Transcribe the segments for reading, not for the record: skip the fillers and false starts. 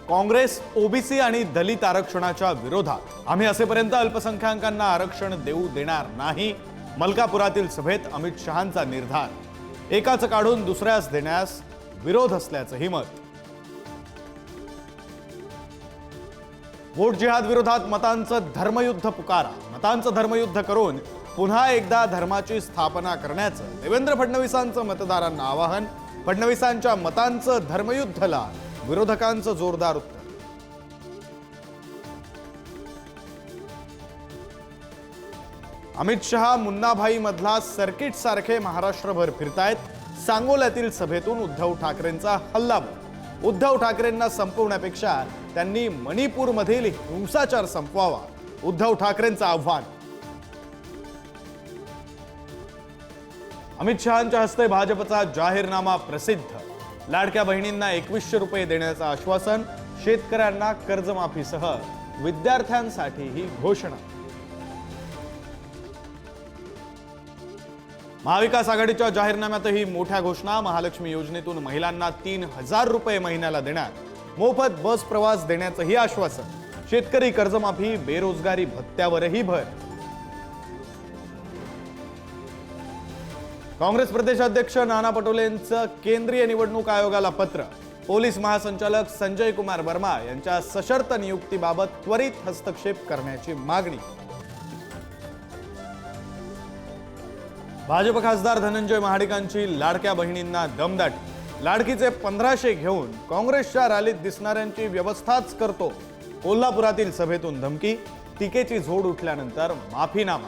Congress OBC आणि दलित आरक्षणाच्या विरोधात. आम्ही असेपर्यंत अल्पसंख्याकांना आरक्षण देऊ देणार नाही. मलकापुरातील सभेत अमित शहांचा निर्धार. एकाच काढून दुसऱ्यास देण्यास विरोध असल्याचंही मत. वोट जिहाद विरोधात मतांचं धर्मयुद्ध पुकारा. मतांचं धर्मयुद्ध करून पुन्हा एकदा धर्माची स्थापना करण्याचं देवेंद्र फडणवीसांचं मतदारांना आवाहन. फडणवीसांच्या मतांचं धर्मयुद्धला विरोधकांचं जोरदार उत्तर. अमित शहा मुन्नाभाई मधला सर्किट सारखे महाराष्ट्रभर फिरतायत. सांगोल्यातील सभेतून उद्धव ठाकरेंचा हल्लाबोल. उद्धव ठाकरेंना संपवण्यापेक्षा त्यांनी मणिपूरमधील हिंसाचार संपवावा, उद्धव ठाकरेंचं आव्हान. अमित शहांच्या हस्ते भाजपचा जाहीरनामा प्रसिद्ध. लाडक्या बहिणींना 2100 रुपये देण्याचं आश्वासन. शेतकऱ्यांना कर्जमाफीसह विद्यार्थ्यांसाठीही घोषणा. महाविकास आघाडीच्या जाहीरनाम्यातही मोठ्या घोषणा. महालक्ष्मी योजनेतून महिलांना 3000 रुपये महिन्याला देणार. मोफत बस प्रवास देण्याचंही आश्वासन. शेतकरी कर्जमाफी, बेरोजगारी भत्त्यावरही भर. काँग्रेस प्रदेशाध्यक्ष नाना पटोलेंचं केंद्रीय निवडणूक आयोगाला पत्र. पोलीस महासंचालक संजय कुमार वर्मा यांच्या सशर्त नियुक्तीबाबत त्वरित हस्तक्षेप करण्याची मागणी. भाजप खासदार धनंजय महाडिकांची लाडक्या बहिणींना दमदाटी. लाडकीचे 1500 घेऊन काँग्रेसच्या रॅलीत दिसणाऱ्यांची व्यवस्थाच करतो. कोल्हापुरातील सभेतून धमकी. टीकेची झोड उठल्यानंतर माफीनामा.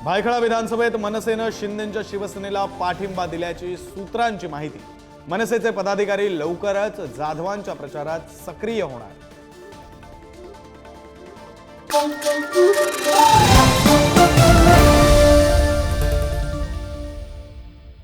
भायखळा विधानसभेत मनसेनं शिंदेंच्या शिवसेनेला पाठिंबा दिल्याची सूत्रांची माहिती. मनसेचे पदाधिकारी लवकरच जाधवांच्या प्रचारात सक्रिय होणार.